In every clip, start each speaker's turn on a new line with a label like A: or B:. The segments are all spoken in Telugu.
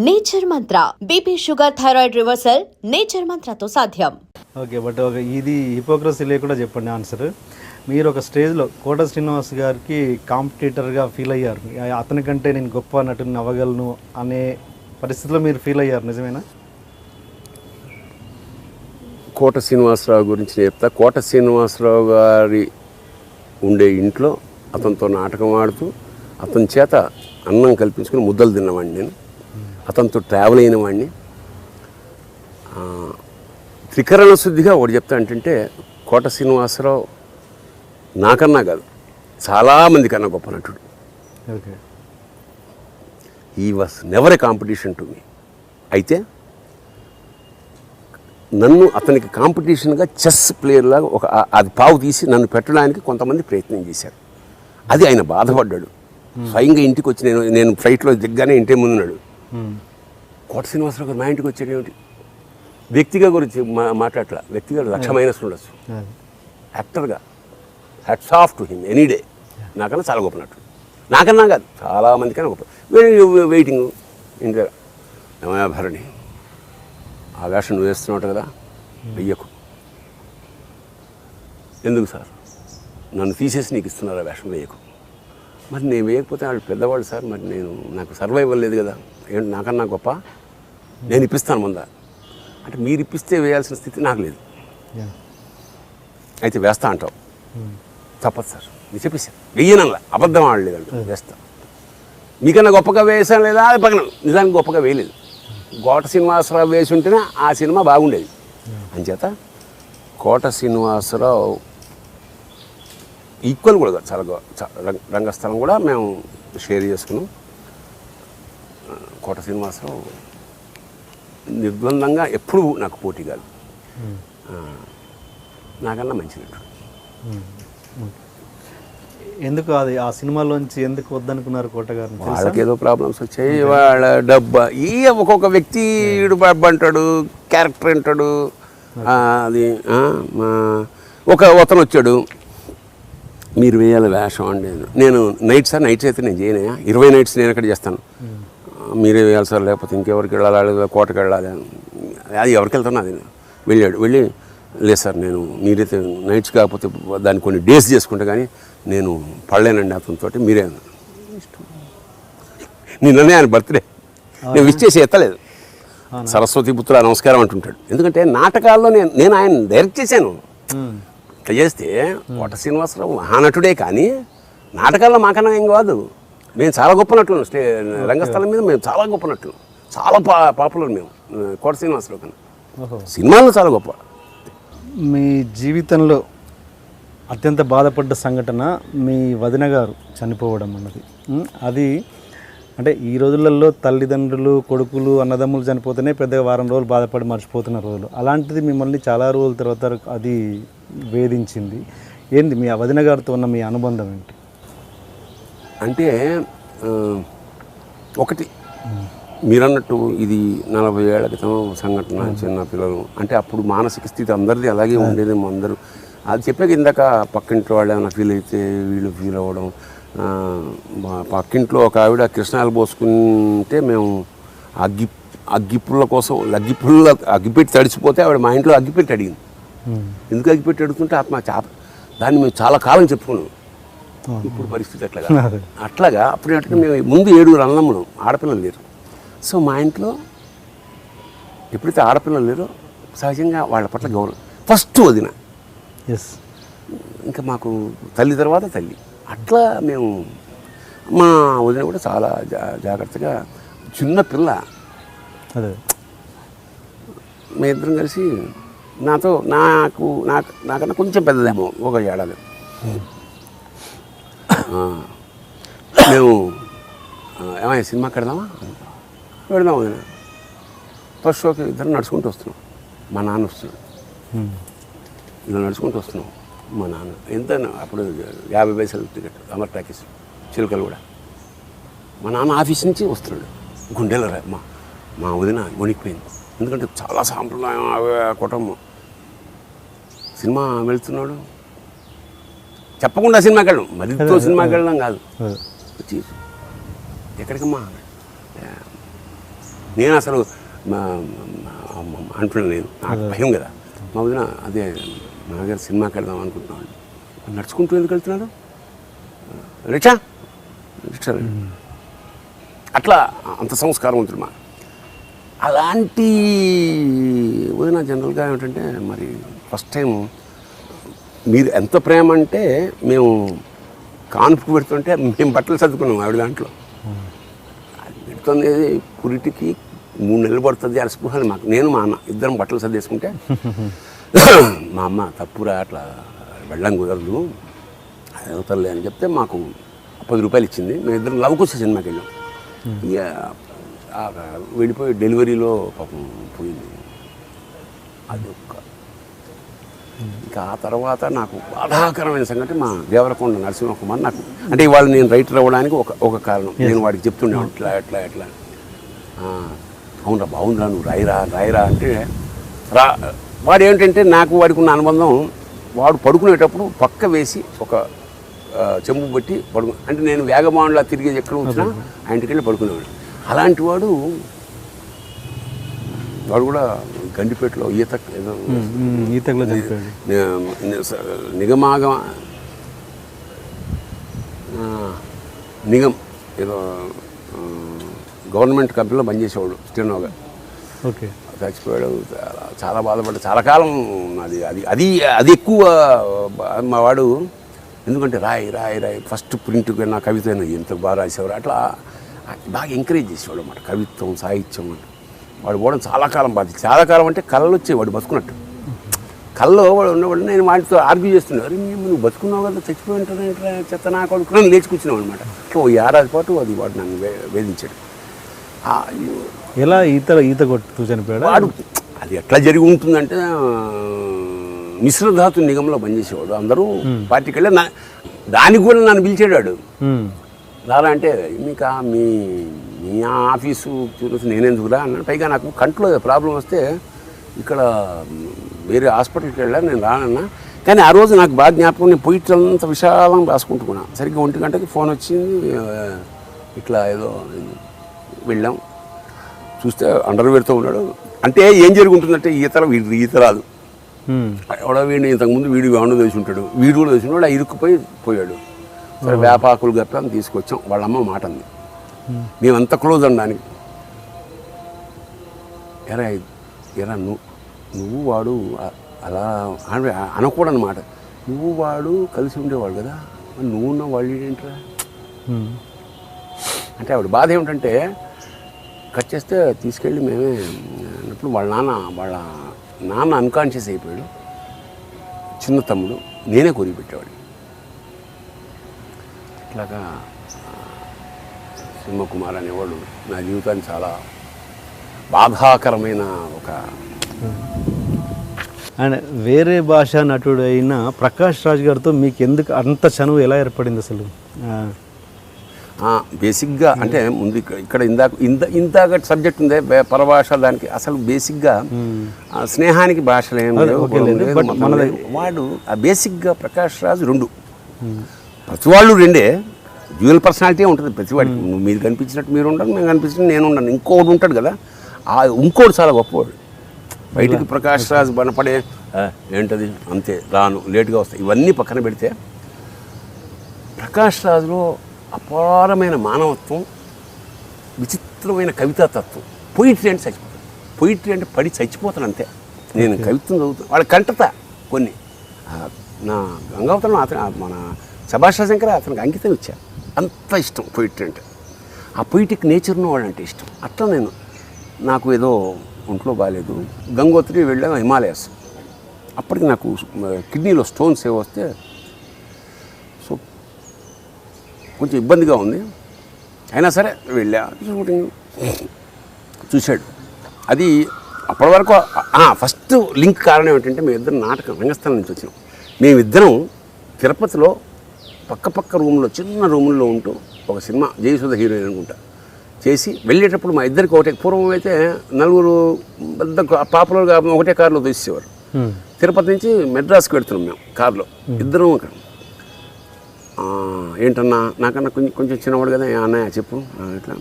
A: Nature Mantra BP sugar thyroid reversal nature మంత్రతో సాధ్యం.
B: ఓకే, బట్ ఇది హిపోక్రసీ లేకుండా చెప్పండి ఆన్సర్. మీరు ఒక స్టేజ్లో కోట శ్రీనివాస్ గారికి కాంపిటీటర్గా ఫీల్ అయ్యారు. అతని కంటే నేను గొప్ప నటుని అవ్వగలను అనే పరిస్థితిలో మీరు ఫీల్ అయ్యారు, నిజమేనా?
C: కోట శ్రీనివాసరావు గురించి చెప్తా. కోట శ్రీనివాసరావు గారి ఉండే ఇంట్లో అతనితో నాటకం ఆడుతూ అతని చేత అన్నం కల్పించుకుని ముద్దలు తిన్నవాడిని నేను. అతనితో ట్రావెల్ అయిన వాడిని. త్రికరణ శుద్ధిగా ఒకటి చెప్తా అంటే కోట శ్రీనివాసరావు నాకన్నా కాదు, చాలామంది కన్నా గొప్ప నటుడు.
B: Okay,
C: he was never a competition to me. అయితే నన్ను అతనికి కాంపిటీషన్గా చెస్ ప్లేయర్ లాగా అది పావు తీసి నన్ను పెట్టడానికి కొంతమంది ప్రయత్నం చేశారు. అది ఆయన బాధపడ్డాడు. స్వయంగా ఇంటికి వచ్చి నేను ఫ్లైట్లో దిగ్గానే ఇంటి ముందున్నాడు. కోట శ్రీనివాసరావు గారు మా ఇంటికి వచ్చాడు. ఏమిటి వ్యక్తిగా గురించి మాట్లాడలా, వ్యక్తిగా 1,00,000 మైనస్ ఉండొచ్చు. యాక్టర్గా hats off to him any day. నాకన్నా చాలా గొప్ప నటుడు. నాకన్నా కాదు, చాలామంది కన్నా గొప్ప. వెయిటింగ్ ఇంటి ఏమయ్యా భరణి, ఆ వేషం నువ్వు వేస్తున్నావు కదా, వెయ్యకు. ఎందుకు సార్ నన్ను తీసేసి నీకు ఇస్తున్నారు ఆ వేషం, వేయకు. మరి నేను వేయకపోతే వాళ్ళు పెద్దవాళ్ళు సార్, మరి నాకు సర్వైవల్ లేదు కదా, ఏంటి నాకన్నా గొప్ప, నేను ఇప్పిస్తాను ముందా అంటే మీరు ఇప్పిస్తే వేయాల్సిన స్థితి నాకు లేదు. అయితే వేస్తా అంటావు, తప్పదు సార్, నేను చెప్పేసాను. వెయ్యనల్లా, అబద్ధం ఆడలేదంట, వేస్తా. మీకన్నా గొప్పగా వేసాను లేదా అది పక్కన, నిజానికి గొప్పగా వేయలేదు. కోట శ్రీనివాసరావు వేసి ఉంటేనే ఆ సినిమా బాగుండేది. అంచేత కోట శ్రీనివాసరావు ఈక్వల్ కూడా చాలా రంగస్థలం కూడా మేము షేర్ చేసుకున్నాం. కోట శ్రీనివాసరావు నిర్బంధంగా ఎప్పుడు నాకు పోటీ కాదు, నాకన్నా మంచి నటుడు.
B: ఎందుకు అది ఆ సినిమాలోంచి ఎందుకు వద్దనుకున్నారు కోట గారు?
C: వాళ్ళకి ఏదో ప్రాబ్లమ్స్ వచ్చాయి, వాళ్ళ డబ్బా. ఈ ఒక్కొక్క వ్యక్తి డబ్బు అంటాడు, క్యారెక్టర్ అంటాడు. అది అతను వచ్చాడు, మీరు వేయాలి వేషం అండి. నేను నైట్స్ అయితే నేను చేయనయా, 20 నైట్స్ నేను ఎక్కడ చేస్తాను, మీరే వేయాలి సార్, లేకపోతే ఇంకెవరికి వెళ్ళాలి, కోటకి వెళ్ళాలి. అది ఎవరికి వెళ్తాను, అది వెళ్ళి లేదు సార్, నేను మీరైతే నైట్స్ కాకపోతే దాన్ని కొన్ని డేస్ చేసుకుంటే కానీ నేను పడలేనండి అతనితో, మీరే. నిన్ననే ఆయన బర్త్డే, నేను విష్ చేసి ఎత్తలేదు. సరస్వతి పుత్ర నమస్కారం అంటుంటాడు. ఎందుకంటే నాటకాల్లో నేను ఆయన డైరెక్ట్ చేశాను. ఇట్లా చేస్తే కోట శ్రీనివాసరావు మహానటుడే, కానీ నాటకాల్లో మాకన్నా ఏం కాదు. మేము చాలా గొప్ప నటులు, రంగస్థలం మీద మేము చాలా గొప్ప నటులు, చాలా పాపులర్ మేము కోట శ్రీనివాసరావు కన్నా. సినిమాల్లో చాలా గొప్ప.
B: మీ జీవితంలో అత్యంత బాధపడ్డ సంఘటన మీ వదిన గారు చనిపోవడం అన్నది. అది అంటే ఈ రోజులలో తల్లిదండ్రులు, కొడుకులు, అన్నదమ్ములు చనిపోతేనే పెద్దగా వారం రోజులు బాధపడి మర్చిపోతున్న రోజులు. అలాంటిది మిమ్మల్ని చాలా రోజుల తర్వాత అది వేధించింది. ఏంటి మీ వదిన గారితో ఉన్న మీ అనుబంధం ఏంటి?
C: అంటే ఒకటి మీరన్నట్టు ఇది 40 ఏళ్ల క్రితం సంఘటన. చిన్న పిల్లలు అంటే అప్పుడు మానసిక స్థితి అందరిది అలాగే ఉండేదేమో. అందరూ అది చెప్పాక ఇందాక పక్కింట్లో వాళ్ళు ఏమైనా ఫీల్ అయితే వీళ్ళు ఫీల్ అవ్వడం. పక్కింట్లో ఒక ఆవిడ కృష్ణాలు పోసుకుంటే మేము అగ్గిపుల్ల కోసం అగ్గిపెట్టి తడిచిపోతే ఆవిడ మా ఇంట్లో అగ్గిపెట్టి అడిగింది. ఎందుకు అగ్గిపెట్టి అడుగుతుంటే దాన్ని మేము చాలా కాలం చెప్పుకున్నాం. ఇప్పుడు పరిస్థితి అట్లాగా అప్పుడు మేము ముందు 7 అన్నదమ్ములు, ఆడపిల్లలు లేరు. సో మా ఇంట్లో ఎప్పుడైతే ఆడపిల్లలు లేరో సహజంగా వాళ్ళ పట్ల గౌరవం. ఫస్ట్ వదిన, ఇంకా మాకు తల్లి తర్వాత తల్లి. అట్లా మేము మా వదిన కూడా చాలా జాగ్రత్తగా, చిన్న పిల్ల, మేమిద్దరం కలిసి నాకన్నా కొంచెం పెద్దదేమో, 1 ఏడాది. మేము ఏమైనా సినిమాకి వెళ్దామా వదిన. ఫస్ట్ షోకి ఇద్దరు నడుచుకుంటూ వస్తున్నాం, మా నాన్న వస్తున్నాడు. ఇలా నడుచుకుంటూ వస్తున్నాం. మా నాన్న ఎంత అప్పుడు 50 పైసలు టికెట్, అమర్ టాకీస్ చిలుకలు కూడా. మా నాన్న ఆఫీస్ నుంచి వస్తున్నాడు. గుండెల మా వదిన వణికిపోయింది. ఎందుకంటే చాలా సాంప్రదాయం కుటుంబం. సినిమా వెళ్తున్నాడు, చెప్పకుండా సినిమాకి వెళ్ళడం, మరితో సినిమాకి వెళ్ళడం కాదు. వచ్చి ఎక్కడికమ్మా నేను అసలు అంటున్నాను, నేను నాకు భయం కదా. మా వదిన అదే నాగారు సినిమాకి వెళ్దాం అనుకుంటున్నాను. నడుచుకుంటూ ఎందుకు వెళ్తున్నారు, రిక్షా రిక్షా అట్లా అంత సంస్కారవంతుడు మా. అలాంటి వదిన జనరల్గా ఏమిటంటే మరి ఫస్ట్ టైం మీరు ఎంత ప్రేమ అంటే మేము కాన్పుకు పెడుతుంటే మేము బట్టలు సర్దుకున్నాం ఆవిడ దాంట్లో. పెడుతుంది పురిటికి 3 నెలలు పడుతుంది అలసిపోవాలి మాకు. నేను మా అన్న ఇద్దరం బట్టలు సర్దేసుకుంటే మా అమ్మ తప్పురా అట్లా వెళ్ళం కుదరదు అవుతారులే అని చెప్తే మాకు 10 రూపాయలు ఇచ్చింది. మేము ఇద్దరం లవకుశ సినిమాకి వెళ్ళాం. ఇక వెళ్ళిపోయి డెలివరీలో పాపం పోయింది. అది ఒక్క ఇంకా ఆ తర్వాత నాకు బాధాకరమైన సంగతి మా దేవరకొండ నరసింహకుమార్ నాకు అంటే ఇవాళ నేను రైటర్ అవ్వడానికి ఒక కారణం. నేను వాడికి చెప్తుండే ఎట్లా ఎట్లా ఎట్లా అవునరా బాగుందిరా నువ్వు రాయిరా అంటే వాడు ఏమిటంటే నాకు వాడికి ఉన్న అనుబంధం, వాడు పడుకునేటప్పుడు పక్క వేసి ఒక చెంబు పెట్టి అంటే నేను వేగమానులా తిరిగి ఎక్కడ వచ్చినా ఆ ఇంటికి వెళ్ళి పడుకునేవాడు. అలాంటి వాడు కూడా గండిపేటలో
B: ఈతలో
C: నిగం ఏదో గవర్నమెంట్ కంపెనీలో పనిచేసేవాడు స్టెనోగా.
B: ఓకే,
C: చచ్చిపోయాడు. చాలా బాధపడ్డా చాలా కాలం. అది అది అది అది ఎక్కువ మా వాడు. ఎందుకంటే రాయి ఫస్ట్ ప్రింట్కి నా కవిత ఎంత బాగా రాసేవారు. అట్లా బాగా ఎంకరేజ్ చేసేవాడు అన్నమాట. కవిత్వం సాహిత్యం అంటే వాడు పోవడం చాలా కాలం బాధ్యత. చాలా కాలం అంటే కళ్ళు వచ్చేవాడు బతుకున్నట్టు. కళ్ళు వాడు ఉన్నవాడు నేను వాటితో ఆర్గ్యూ చేస్తున్నాడు. అరే నువ్వు బతుకున్నావు కదా చచ్చిపోయి ఉంటాను చెత్త నా కొడుకున్నాను లేచి కూర్చున్నావు అనమాట. ఓ 6 ఏడాది పాటు అది వాడు నన్ను వేధించాడు.
B: ఎలా ఈత కొట్టు చనిపోయాడు
C: వాడు. అది ఎట్లా జరిగి ఉంటుందంటే మిశ్రధాతు నిగంలో పనిచేసేవాడు. అందరూ పార్టీకి వెళ్ళి దానికి కూడా నన్ను పిలిచేవాడు. రారా అంటే ఇంకా మీ ఆఫీసు చూసి నేనెందుకురా అన్నాడు. పైగా నాకు కంట్లో ప్రాబ్లం వస్తే ఇక్కడ వేరే హాస్పిటల్కి వెళ్ళా, నేను రానన్నా. కానీ ఆ రోజు నాకు బాగా జ్ఞాపకం, నేను పోయిట్లంతా విశాలం రాసుకుంటున్నా. సరిగ్గా 1 గంటకి ఫోన్ వచ్చింది, ఇట్లా ఏదో వెళ్ళాం. చూస్తే అండర్వేర్తో ఉన్నాడు. అంటే ఏం జరిగి ఉంటుందంటే ఈత రాదు. ఎవడో వీడిని ఇంతకుముందు వీడు వాడు వేసి ఉంటాడు, వీడు కూడా వేసి ఉన్నాడు. ఇరుక్కుపోయాడు. సరే వేపాకులు గప్పాన్ని తీసుకొచ్చాం. వాళ్ళ అమ్మ మాట అంది, మేమంత క్లోజ్ అనడానికి. ఎరా నువ్వు వాడు అలా అనకూడనమాట. నువ్వు వాడు కలిసి ఉండేవాడు కదా, నువ్వున్న వాళ్ళు ఏంట్రా అంటే ఆవిడ బాధ ఏమిటంటే కట్ చేస్తే తీసుకెళ్ళి మేమే అన్నప్పుడు వాళ్ళ నాన్న అన్కాన్షియస్ అయిపోయాడు. చిన్న తమ్ముడు నేనే కొరికి పెట్టేవాడు. ఇట్లాగా సింహకుమార్ అనేవాడు నా జీవితాన్ని చాలా బాధాకరమైన ఒక.
B: అండ్ వేరే భాష నటుడు అయిన ప్రకాష్ రాజ్ గారితో మీకు ఎందుకు అంత చనువు ఎలా ఏర్పడింది అసలు?
C: బేసిక్గా అంటే ముందు ఇక్కడ ఇందాక సబ్జెక్ట్ ఉందే పరభాష, దానికి అసలు బేసిక్గా స్నేహానికి భాషలు ఏం వాడు బేసిక్గా ప్రకాష్ రాజ్ 2 ప్రతి వాళ్ళు 2 డ్యూయల్ పర్సనాలిటీ ఉంటుంది ప్రతివాడికి. మీరు కనిపించినట్టు మీరు ఉండరు, మేము కనిపించినట్టు నేను ఉండను. ఇంకోటి ఉంటాడు కదా, ఇంకోటి చాలా గొప్పవాడు. బయటికి ప్రకాష్ రాజ్ బనపడే ఏంటది అంతే రాను లేటుగా వస్తాయి ఇవన్నీ పక్కన పెడితే ప్రకాష్ రాజులో అపారమైన మానవత్వం, విచిత్రమైన కవితాతత్వం. పొయిట్రీ అంటే చచ్చిపోతాను, పొయిట్రీ అంటే పడి చచ్చిపోతాను అంతే. నేను కవిత్వం చదువుతాను, వాళ్ళ కంటత కొన్ని. నా గంగావతరం అతను మన సభాషా శంకర్ అతనికి అంకితం ఇచ్చాను. అంత ఇష్టం పొయిట్రీ అంటే. ఆ పొయిటిక్ నేచర్ను వాళ్ళంటే ఇష్టం. అట్లా నాకు ఏదో ఒంట్లో బాగాలేదు, గంగోత్రి వెళ్ళాము హిమాలయాస్. అప్పటికి నాకు కిడ్నీలో స్టోన్స్ ఏవో వస్తే సో కొంచెం ఇబ్బందిగా ఉంది. అయినా సరే వెళ్ళా, షూటింగ్ చూశాడు. అది అప్పటి వరకు ఫస్ట్ లింక్ కారణం ఏంటంటే మేమిద్దరం నాటకం రంగస్థలం నుంచి వచ్చినాం. మేమిద్దరం తిరుపతిలో పక్క రూమ్లో చిన్న రూముల్లో ఉంటూ ఒక సినిమా జయసుధ హీరోయిన్ అనుకుంటా చేసి వెళ్ళేటప్పుడు మా ఇద్దరికి ఒకటే. పూర్వం అయితే 4 పెద్ద పాపులర్గా ఒకటే కారులో తీసేవారు. తిరుపతి నుంచి మెడ్రాస్కి వెళ్తున్నాం మేము కారులో ఇద్దరం. అక్కడ ఏంటన్నా నాకన్నా కొంచెం చిన్నవాడు కదా, అన్నయ్య చెప్పు ఇట్లా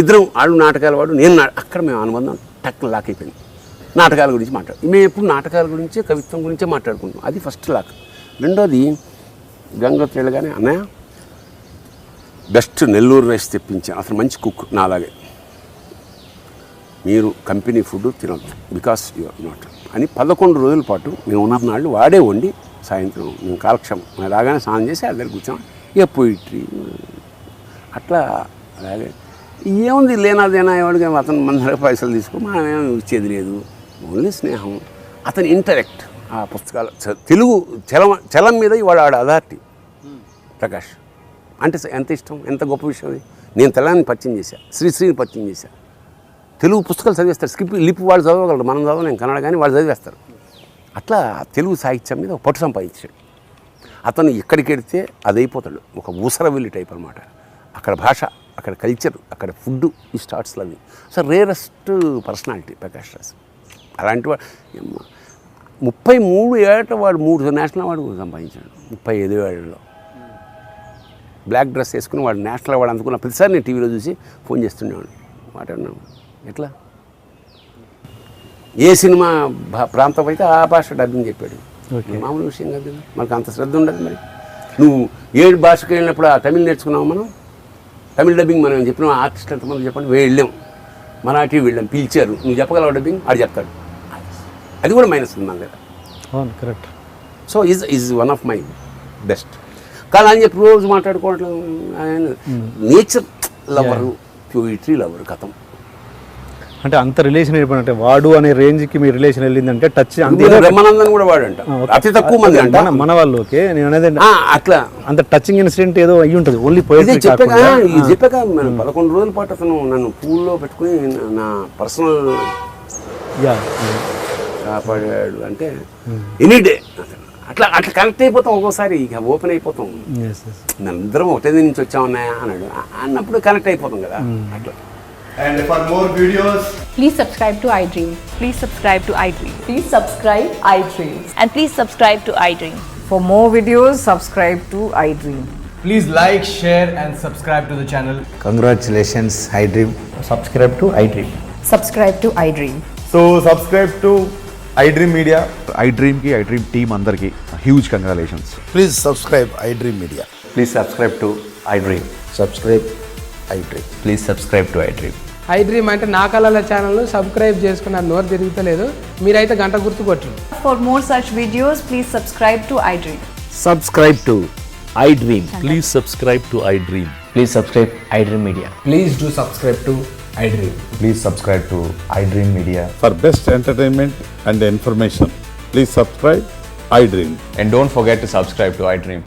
C: ఇద్దరం ఆడు నాటకాలు వాడు నేను అక్కడ మేము అనుబంధం టక్కున లాక్ అయిపోయింది. నాటకాల గురించి మేము ఎప్పుడు నాటకాల గురించి కవిత్వం గురించే మాట్లాడుకుంటాం. అది ఫస్ట్ లాక్. రెండోది గంగోత్రి వెళ్ళగానే అన్నయ్య బెస్ట్ నెల్లూరు రైస్ తెప్పించాను. అసలు మంచి కుక్ నాలాగే, మీరు కంపెనీ ఫుడ్ తినొద్దు బికాస్ యు ఆర్ నాట్ అని 11 రోజుల పాటు మేము ఉన్న నాళ్ళు వాడే వండి సాయంత్రం మేము కాలక్షేమం మేము రాగానే స్నానం చేసి వాళ్ళ దగ్గర కూర్చోం. ఇక పోయిట్రీ అట్లా అలాగే ఏముంది లేనాదేనా ఎవడికి అతను మన దగ్గర పైసలు తీసుకో మనమేమి ఇచ్చేది లేదు, ఓన్లీ స్నేహం. అతని ఇంటరెక్ట్ ఆ పుస్తకాలు తెలుగు చలం మీద వాడు ఆడ అథారిటీ ప్రకాష్ అంటే ఎంత ఇష్టం, ఎంత గొప్ప విషయం అది. నేను తెలంగాణని పరిచయం చేశాను, శ్రీని పరిచయం చేశాను. తెలుగు పుస్తకాలు చదివేస్తారు, లిపి వాళ్ళు చదవగలరు, మనం చదవలేం కన్నడ కానీ వాళ్ళు చదివేస్తారు. అట్లా తెలుగు సాహిత్యం మీద ఒక పట్టు సంపాదించాడు. అతను ఎక్కడికి వెడితే అది అయిపోతాడు, ఒక ఊసరవెల్లి టైప్ అనమాట. అక్కడ భాష, అక్కడ కల్చర్, అక్కడ ఫుడ్, ఈ స్టార్ట్స్ లవి. So rarest personality Prakash Raj. అలాంటి వాడు 33 ఏట వాడు 3 నేషనల్ అవార్డు సంపాదించాడు. 35 ఏళ్ళలో బ్లాక్ డ్రెస్ వేసుకుని వాడు నేషనల్ అవార్డు అందుకున్న ప్రతిసారి నేను టీవీలో చూసి ఫోన్ చేస్తుండేవాడు. మాట్లాడినాం ఎట్లా ఏ సినిమా ప్రాంతం అయితే ఆ భాష డబ్బింగ్ చెప్పాడు. మామూలు విషయం కాదు, మనకు అంత శ్రద్ధ ఉండదు. మరి నువ్వు ఏ భాషకు వెళ్ళినప్పుడు ఆ తమిళ్ నేర్చుకున్నావు, మనం తమిళ్ డబ్బింగ్ మనం చెప్పినాం. ఆర్టిస్ట్ ఎంతమంది చెప్పండి, వెళ్ళాం మరాఠీ వెళ్ళాం, పిలిచారు, నువ్వు చెప్పగలవు డబ్బింగ్, ఆడు చెప్తాడు. అది కూడా మైనస్ ఉంది మన దగ్గర.
B: Correct.
C: So is one of my best. కానీ అని చెప్పి రోజు మాట్లాడుకోవట్లేదు. నేచర్ లవరు, పోయిట్రీ లవరు, కథం.
B: అంటే అంత రిలేషన్ ఏర్పడినట్టే వాడు అనే రేంజ్కి మీ రిలేషన్ వెళ్ళిందంటే టచ్
C: బ్రహ్మానందన్ కూడా వాడంట, అతి తక్కువ మంది అంట
B: మన వాళ్ళు. ఓకే, నేను అనేది
C: అట్లా
B: అంత టచింగ్ ఇన్సిడెంట్ ఏదో అయ్యి ఉంటుంది. ఓన్లీ
C: చెప్పాక 11 రోజుల పాటు అతను నన్ను పూల్లో పెట్టుకుని నా పర్సనల్ కాపాడాడు. అంటే ఎనీ డే అట్లా అట్లా కనెక్ట్ అయిపోతాం. ఒక్కోసారి ఇక ఓపెన్ అయిపోతాం. మనందరం ఒకటే నుంచి వచ్చామన్నాయా అన్నాడు అన్నప్పుడు కనెక్ట్ అయిపోతాం కదా అట్లా.
D: And for more videos,
E: please subscribe to iDream.
F: Please subscribe to iDream.
E: Please subscribe iDream.
F: And please subscribe to iDream.
G: For more videos, subscribe to iDream.
D: please like, share and subscribe to the channel.
H: Congratulations, iDream.
I: Subscribe to iDream.
E: Subscribe to iDream.
D: So subscribe to iDream Media.
J: iDream ki iDream team andarki huge congratulations.
H: Please subscribe iDream Media.
I: Please subscribe to iDream.
H: Subscribe iDream.
I: Please subscribe to iDream.
K: iDream అంటే నా కళల ఛానల్ సబ్స్క్రైబ్ చేసుకున్న నోరు తిరుగుతలేదు, మీరైతే గంట గుర్తు కొట్టండి.
E: For more such videos, please subscribe to iDream.
I: Subscribe to iDream.
L: Please subscribe to iDream.
I: Please subscribe iDream Media.
D: Please do subscribe to iDream.
J: Please subscribe to iDream Media.
L: For best entertainment and information, please subscribe iDream.
I: And don't forget to subscribe to iDream.